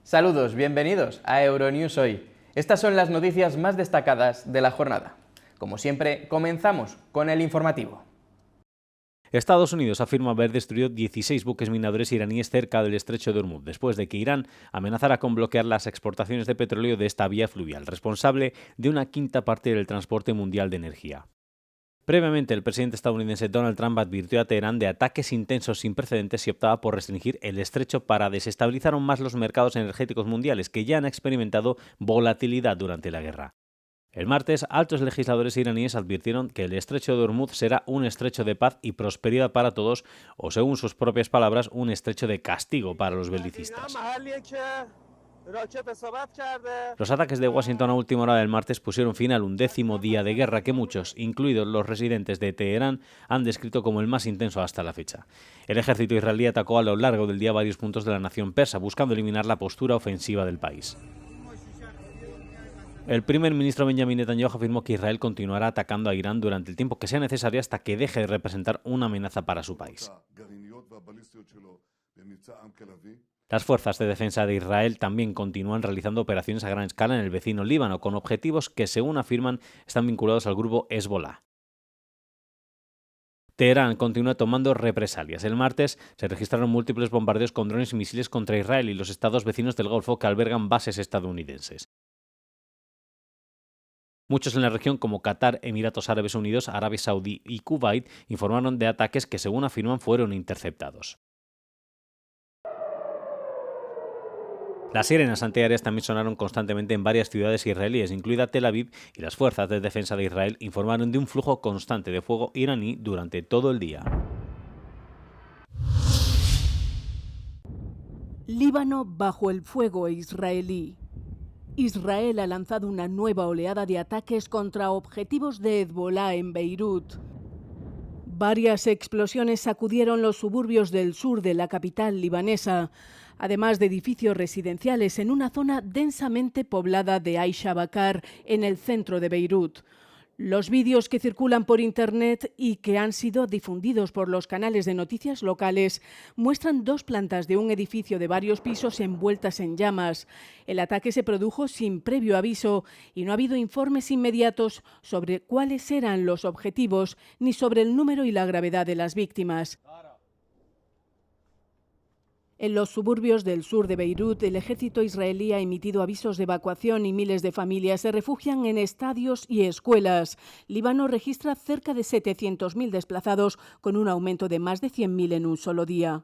Saludos, bienvenidos a Euronews Hoy. Estas son las noticias más destacadas de la jornada. Como siempre, comenzamos con el informativo. Estados Unidos afirma haber destruido 16 buques minadores iraníes cerca del estrecho de Hormuz, después de que Irán amenazara con bloquear las exportaciones de petróleo de esta vía fluvial, responsable de una quinta parte del transporte mundial de energía. Previamente, el presidente estadounidense Donald Trump advirtió a Teherán de ataques intensos sin precedentes y optaba por restringir el estrecho para desestabilizar aún más los mercados energéticos mundiales, que ya han experimentado volatilidad durante la guerra. El martes, altos legisladores iraníes advirtieron que el estrecho de Hormuz será un estrecho de paz y prosperidad para todos, o según sus propias palabras, un estrecho de castigo para los belicistas. Los ataques de Washington a última hora del martes pusieron fin al 11º día de guerra que muchos, incluidos los residentes de Teherán, han descrito como el más intenso hasta la fecha. El ejército israelí atacó a lo largo del día varios puntos de la nación persa, buscando eliminar la postura ofensiva del país. El primer ministro Benjamin Netanyahu afirmó que Israel continuará atacando a Irán durante el tiempo que sea necesario hasta que deje de representar una amenaza para su país. Las fuerzas de defensa de Israel también continúan realizando operaciones a gran escala en el vecino Líbano, con objetivos que, según afirman, están vinculados al grupo Hezbollah. Teherán continúa tomando represalias. El martes se registraron múltiples bombardeos con drones y misiles contra Israel y los estados vecinos del Golfo que albergan bases estadounidenses. Muchos en la región, como Qatar, Emiratos Árabes Unidos, Arabia Saudí y Kuwait, informaron de ataques que, según afirman, fueron interceptados. Las sirenas antiaéreas también sonaron constantemente en varias ciudades israelíes, incluida Tel Aviv, y las fuerzas de defensa de Israel informaron de un flujo constante de fuego iraní durante todo el día. Líbano bajo el fuego israelí. Israel ha lanzado una nueva oleada de ataques contra objetivos de Hezbollah en Beirut. Varias explosiones sacudieron los suburbios del sur de la capital libanesa, además de edificios residenciales en una zona densamente poblada de Aisha Bakar, en el centro de Beirut. Los vídeos que circulan por Internet y que han sido difundidos por los canales de noticias locales muestran dos plantas de un edificio de varios pisos envueltas en llamas. El ataque se produjo sin previo aviso y no ha habido informes inmediatos sobre cuáles eran los objetivos ni sobre el número y la gravedad de las víctimas. En los suburbios del sur de Beirut, el ejército israelí ha emitido avisos de evacuación y miles de familias se refugian en estadios y escuelas. Líbano registra cerca de 700.000 desplazados, con un aumento de más de 100.000 en un solo día.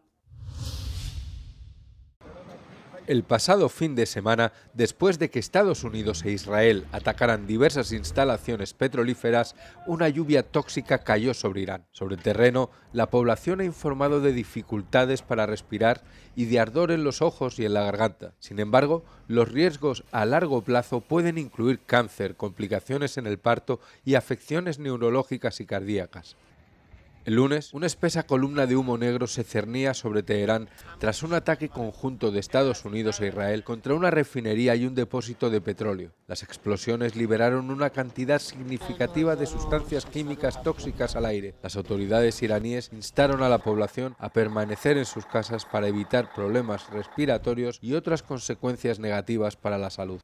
El pasado fin de semana, después de que Estados Unidos e Israel atacaran diversas instalaciones petrolíferas, una lluvia tóxica cayó sobre Irán. Sobre el terreno, la población ha informado de dificultades para respirar y de ardor en los ojos y en la garganta. Sin embargo, los riesgos a largo plazo pueden incluir cáncer, complicaciones en el parto y afecciones neurológicas y cardíacas. El lunes, una espesa columna de humo negro se cernía sobre Teherán tras un ataque conjunto de Estados Unidos e Israel contra una refinería y un depósito de petróleo. Las explosiones liberaron una cantidad significativa de sustancias químicas tóxicas al aire. Las autoridades iraníes instaron a la población a permanecer en sus casas para evitar problemas respiratorios y otras consecuencias negativas para la salud.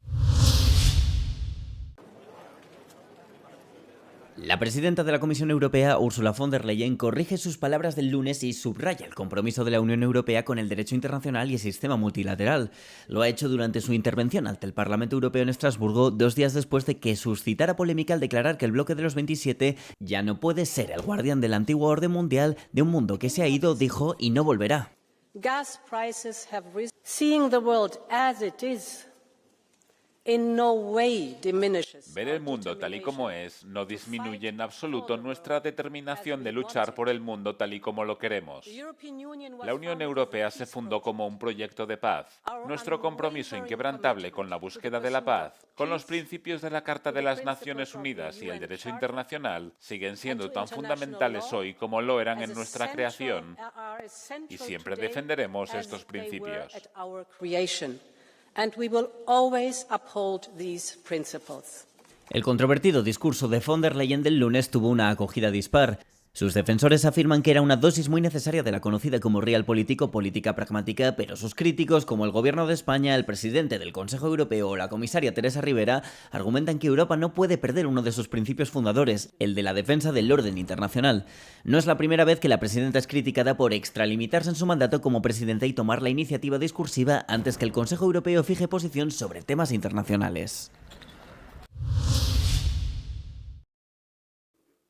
La presidenta de la Comisión Europea, Ursula von der Leyen, corrige sus palabras del lunes y subraya el compromiso de la Unión Europea con el derecho internacional y el sistema multilateral. Lo ha hecho durante su intervención ante el Parlamento Europeo en Estrasburgo, 2 días después de que suscitara polémica al declarar que el bloque de los 27 ya no puede ser el guardián de la antigua orden mundial de un mundo que se ha ido, dijo, y no volverá. Gas prices have risen. Seeing the world as it is in no way diminishes. Ver el mundo tal y como es no disminuye en absoluto nuestra determinación de luchar por el mundo tal y como lo queremos. La Unión Europea se fundó como un proyecto de paz. Nuestro compromiso inquebrantable con la búsqueda de la paz, con los principios de la Carta de las Naciones Unidas y el derecho internacional, siguen siendo tan fundamentales hoy como lo eran en nuestra creación, y siempre defenderemos estos principios. And we will always uphold these principles. El controvertido discurso de von der Leyen del lunes tuvo una acogida dispar. Sus defensores afirman que era una dosis muy necesaria de la conocida como Realpolitik o política pragmática, pero sus críticos, como el Gobierno de España, el presidente del Consejo Europeo o la comisaria Teresa Rivera, argumentan que Europa no puede perder uno de sus principios fundadores, el de la defensa del orden internacional. No es la primera vez que la presidenta es criticada por extralimitarse en su mandato como presidenta y tomar la iniciativa discursiva antes que el Consejo Europeo fije posición sobre temas internacionales.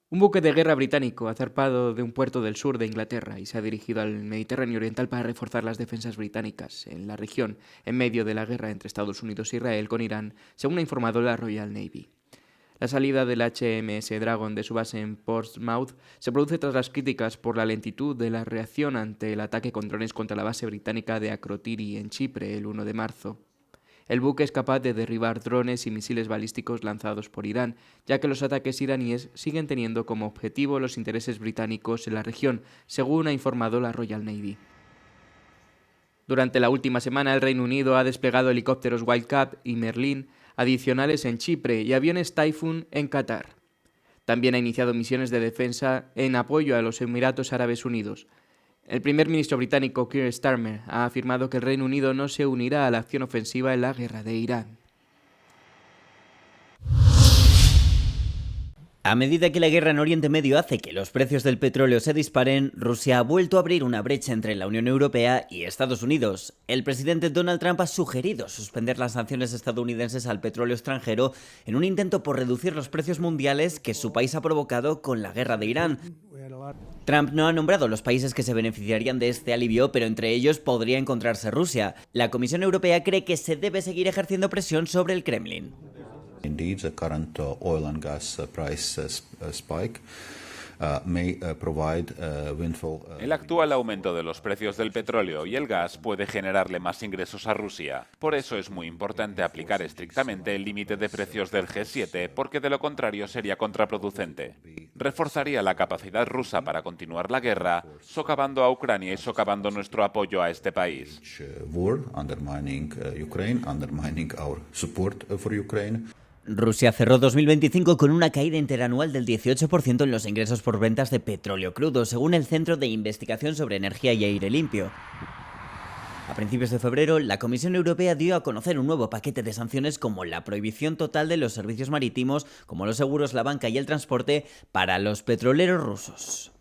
Un buque de guerra británico ha zarpado de un puerto del sur de Inglaterra y se ha dirigido al Mediterráneo Oriental para reforzar las defensas británicas en la región en medio de la guerra entre Estados Unidos e Israel con Irán, según ha informado la Royal Navy. La salida del HMS Dragon de su base en Portsmouth se produce tras las críticas por la lentitud de la reacción ante el ataque con drones contra la base británica de Akrotiri en Chipre el 1 de marzo. El buque es capaz de derribar drones y misiles balísticos lanzados por Irán, ya que los ataques iraníes siguen teniendo como objetivo los intereses británicos en la región, según ha informado la Royal Navy. Durante la última semana, el Reino Unido ha desplegado helicópteros Wildcat y Merlin adicionales en Chipre y aviones Typhoon en Qatar. También ha iniciado misiones de defensa en apoyo a los Emiratos Árabes Unidos. El primer ministro británico Keir Starmer ha afirmado que el Reino Unido no se unirá a la acción ofensiva en la guerra de Irán. A medida que la guerra en Oriente Medio hace que los precios del petróleo se disparen, Rusia ha vuelto a abrir una brecha entre la Unión Europea y Estados Unidos. El presidente Donald Trump ha sugerido suspender las sanciones estadounidenses al petróleo extranjero en un intento por reducir los precios mundiales que su país ha provocado con la guerra de Irán. Trump no ha nombrado los países que se beneficiarían de este alivio, pero entre ellos podría encontrarse Rusia. La Comisión Europea cree que se debe seguir ejerciendo presión sobre el Kremlin. Indeed, the current oil and gas price spike may provide windfall. El actual aumento de los precios del petróleo y el gas puede generarle más ingresos a Rusia. Por eso es muy importante aplicar estrictamente el límite de precios del G7, porque de lo contrario sería contraproducente. Reforzaría la capacidad rusa para continuar la guerra, socavando a Ucrania y socavando nuestro apoyo a este país. War, undermining Ukraine, undermining our support for Ukraine. Rusia cerró 2025 con una caída interanual del 18% en los ingresos por ventas de petróleo crudo, según el Centro de Investigación sobre Energía y Aire Limpio. A principios de febrero, la Comisión Europea dio a conocer un nuevo paquete de sanciones como la prohibición total de los servicios marítimos, como los seguros, la banca y el transporte, para los petroleros rusos.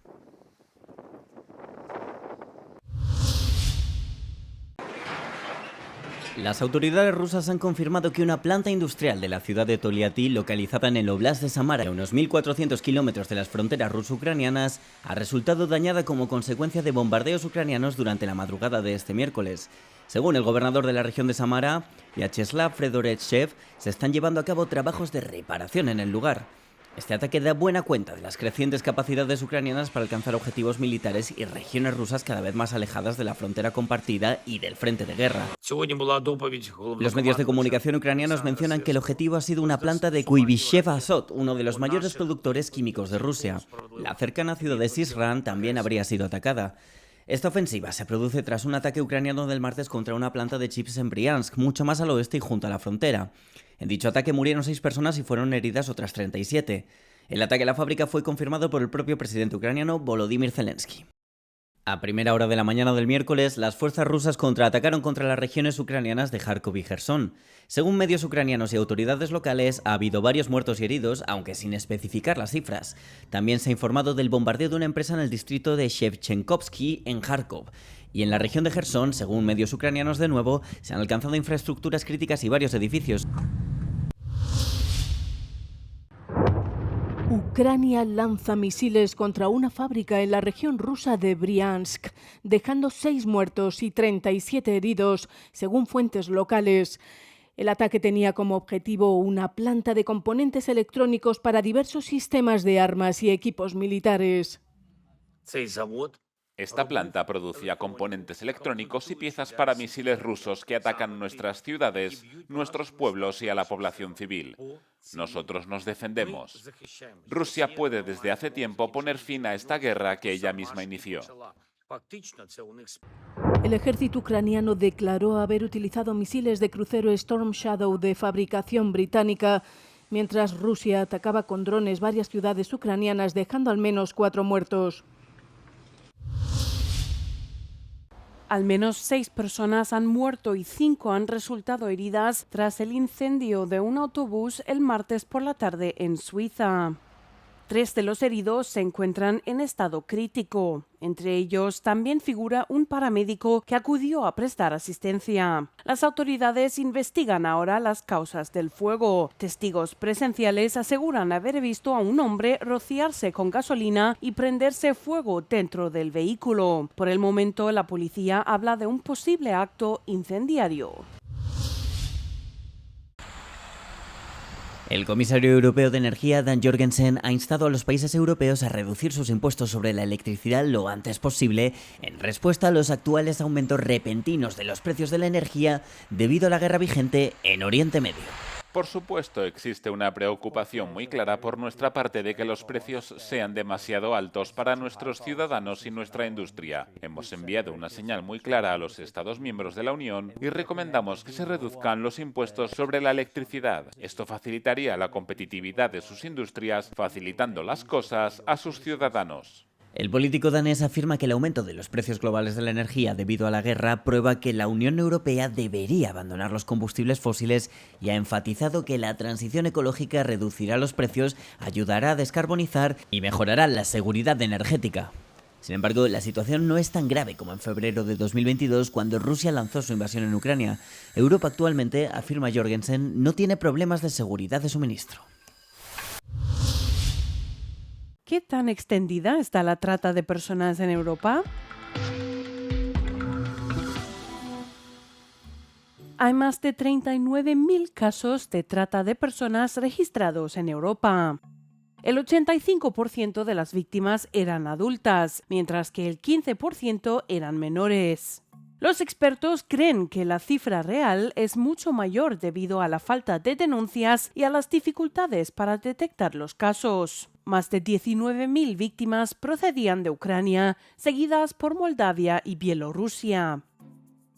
Las autoridades rusas han confirmado que una planta industrial de la ciudad de Toliati, localizada en el Oblast de Samara, a unos 1.400 kilómetros de las fronteras ruso-ucranianas, ha resultado dañada como consecuencia de bombardeos ucranianos durante la madrugada de este miércoles. Según el gobernador de la región de Samara, Vyacheslav Fedoretchev, se están llevando a cabo trabajos de reparación en el lugar. Este ataque da buena cuenta de las crecientes capacidades ucranianas para alcanzar objetivos militares y regiones rusas cada vez más alejadas de la frontera compartida y del frente de guerra. Los medios de comunicación ucranianos mencionan que el objetivo ha sido una planta de Kuibyshev Azot, uno de los mayores productores químicos de Rusia. La cercana ciudad de Syzran también habría sido atacada. Esta ofensiva se produce tras un ataque ucraniano del martes contra una planta de chips en Briansk, mucho más al oeste y junto a la frontera. En dicho ataque murieron 6 personas y fueron heridas otras 37. El ataque a la fábrica fue confirmado por el propio presidente ucraniano Volodymyr Zelensky. A primera hora de la mañana del miércoles, las fuerzas rusas contraatacaron contra las regiones ucranianas de Kharkov y Jersón. Según medios ucranianos y autoridades locales, ha habido varios muertos y heridos, aunque sin especificar las cifras. También se ha informado del bombardeo de una empresa en el distrito de Shevchenkovsky, en Kharkov. Y en la región de Jersón, según medios ucranianos de nuevo, se han alcanzado infraestructuras críticas y varios edificios. Ucrania lanza misiles contra una fábrica en la región rusa de Briansk, dejando 6 muertos y 37 heridos, según fuentes locales. El ataque tenía como objetivo una planta de componentes electrónicos para diversos sistemas de armas y equipos militares. Esta planta producía componentes electrónicos y piezas para misiles rusos que atacan nuestras ciudades, nuestros pueblos y a la población civil. Nosotros nos defendemos. Rusia puede desde hace tiempo poner fin a esta guerra que ella misma inició. El ejército ucraniano declaró haber utilizado misiles de crucero Storm Shadow de fabricación británica, mientras Rusia atacaba con drones varias ciudades ucranianas, dejando al menos 4 muertos. Al menos 6 personas han muerto y 5 han resultado heridas tras el incendio de un autobús el martes por la tarde en Suiza. 3 de los heridos se encuentran en estado crítico. Entre ellos también figura un paramédico que acudió a prestar asistencia. Las autoridades investigan ahora las causas del fuego. Testigos presenciales aseguran haber visto a un hombre rociarse con gasolina y prenderse fuego dentro del vehículo. Por el momento, la policía habla de un posible acto incendiario. El comisario europeo de Energía, Dan Jorgensen, ha instado a los países europeos a reducir sus impuestos sobre la electricidad lo antes posible en respuesta a los actuales aumentos repentinos de los precios de la energía debido a la guerra vigente en Oriente Medio. Por supuesto, existe una preocupación muy clara por nuestra parte de que los precios sean demasiado altos para nuestros ciudadanos y nuestra industria. Hemos enviado una señal muy clara a los Estados miembros de la Unión y recomendamos que se reduzcan los impuestos sobre la electricidad. Esto facilitaría la competitividad de sus industrias, facilitando las cosas a sus ciudadanos. El político danés afirma que el aumento de los precios globales de la energía debido a la guerra prueba que la Unión Europea debería abandonar los combustibles fósiles y ha enfatizado que la transición ecológica reducirá los precios, ayudará a descarbonizar y mejorará la seguridad energética. Sin embargo, la situación no es tan grave como en febrero de 2022 cuando Rusia lanzó su invasión en Ucrania. Europa actualmente, afirma Jorgensen, no tiene problemas de seguridad de suministro. ¿Qué tan extendida está la trata de personas en Europa? Hay más de 39.000 casos de trata de personas registrados en Europa. El 85% de las víctimas eran adultas, mientras que el 15% eran menores. Los expertos creen que la cifra real es mucho mayor debido a la falta de denuncias y a las dificultades para detectar los casos. Más de 19.000 víctimas procedían de Ucrania, seguidas por Moldavia y Bielorrusia.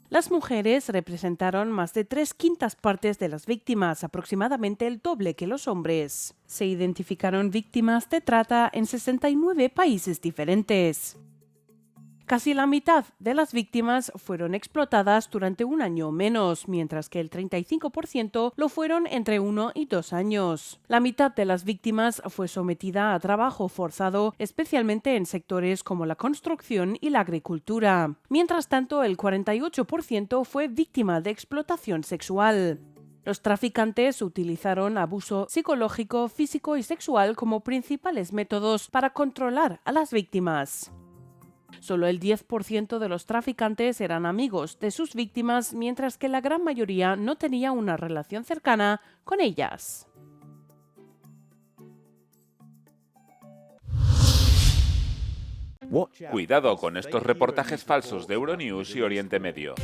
Las mujeres representaron más de 3/5 partes de las víctimas, aproximadamente el doble que los hombres. Se identificaron víctimas de trata en 69 países diferentes. Casi la mitad de las víctimas fueron explotadas durante un año o menos, mientras que el 35% lo fueron entre 1 y 2 años. La mitad de las víctimas fue sometida a trabajo forzado, especialmente en sectores como la construcción y la agricultura. Mientras tanto, el 48% fue víctima de explotación sexual. Los traficantes utilizaron abuso psicológico, físico y sexual como principales métodos para controlar a las víctimas. Solo el 10% de los traficantes eran amigos de sus víctimas, mientras que la gran mayoría no tenía una relación cercana con ellas. Cuidado con estos reportajes falsos de Euronews y Oriente Medio.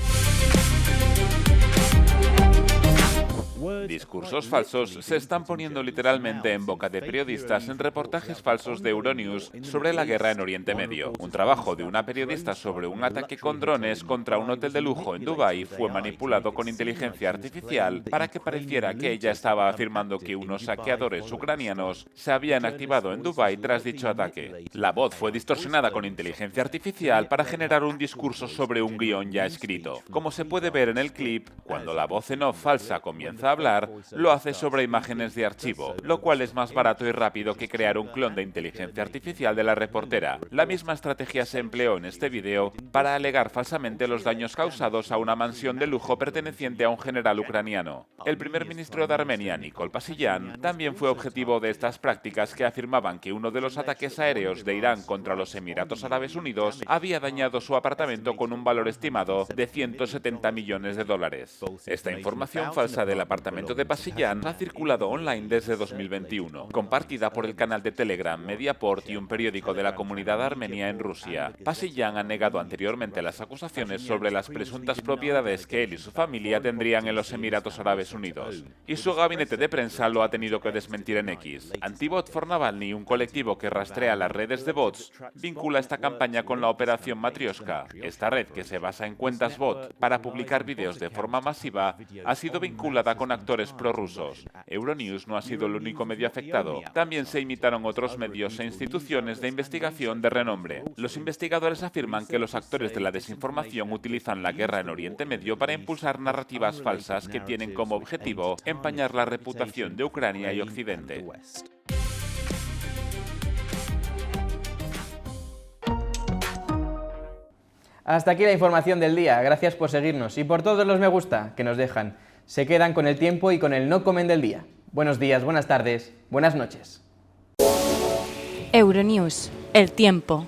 Discursos falsos se están poniendo literalmente en boca de periodistas en reportajes falsos de Euronews sobre la guerra en Oriente Medio. Un trabajo de una periodista sobre un ataque con drones contra un hotel de lujo en Dubái fue manipulado con inteligencia artificial para que pareciera que ella estaba afirmando que unos saqueadores ucranianos se habían activado en Dubái tras dicho ataque. La voz fue distorsionada con inteligencia artificial para generar un discurso sobre un guión ya escrito. Como se puede ver en el clip, cuando la voz en off falsa comienza a hablar, lo hace sobre imágenes de archivo, lo cual es más barato y rápido que crear un clon de inteligencia artificial de la reportera. La misma estrategia se empleó en este vídeo para alegar falsamente los daños causados a una mansión de lujo perteneciente a un general ucraniano. El primer ministro de Armenia, Nikol Pashinyan, también fue objetivo de estas prácticas que afirmaban que uno de los ataques aéreos de Irán contra los Emiratos Árabes Unidos había dañado su apartamento con un valor estimado de $170 millones. Esta información falsa del apartamento de Pashinyan ha circulado online desde 2021, compartida por el canal de Telegram Mediaport y un periódico de la comunidad armenia en Rusia. Pashinyan ha negado anteriormente las acusaciones sobre las presuntas propiedades que él y su familia tendrían en los Emiratos Árabes Unidos, y su gabinete de prensa lo ha tenido que desmentir en X. Antibot for Navalny, un colectivo que rastrea las redes de bots, vincula esta campaña con la operación Matrioshka. Esta red, que se basa en cuentas bot para publicar vídeos de forma masiva, ha sido vinculada con actores sectores prorrusos. Euronews no ha sido el único medio afectado. También se imitaron otros medios e instituciones de investigación de renombre. Los investigadores afirman que los actores de la desinformación utilizan la guerra en Oriente Medio para impulsar narrativas falsas que tienen como objetivo empañar la reputación de Ucrania y Occidente. Hasta aquí la información del día. Gracias por seguirnos y por todos los me gusta que nos dejan. Se quedan con el tiempo y con el no comen del día. Buenos días, buenas tardes, buenas noches. Euronews, el tiempo.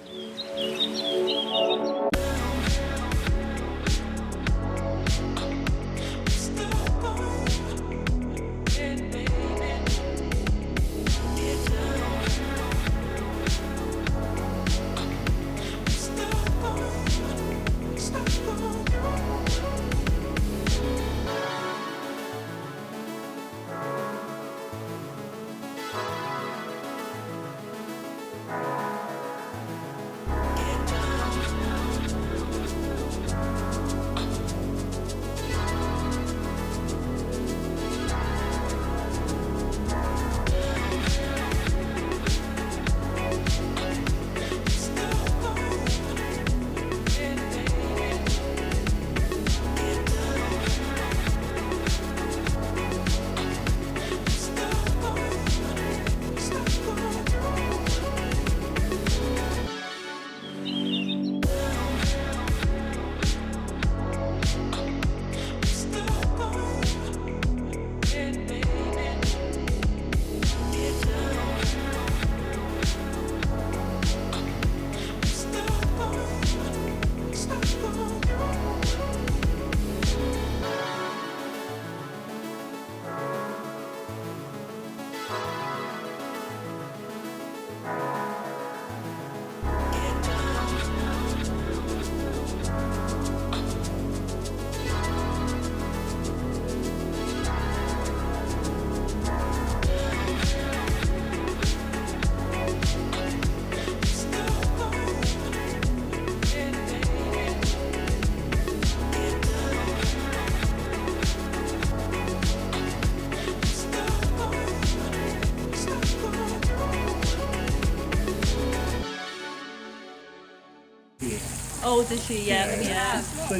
Oh, does she? Yeah.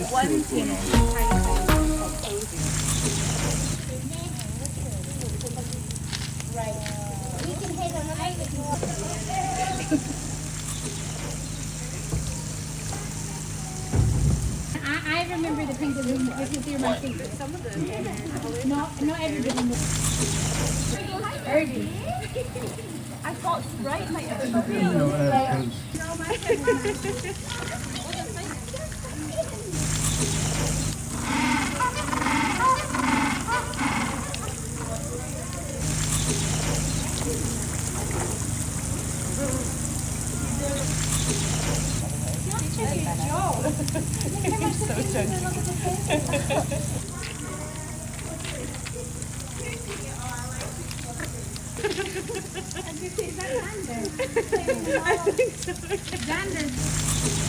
One, two. Right. We can head on I remember the pink balloon. I can see my fingers. Some of them. Not everybody knows. Ernie. I thought Sprite might have been I think so.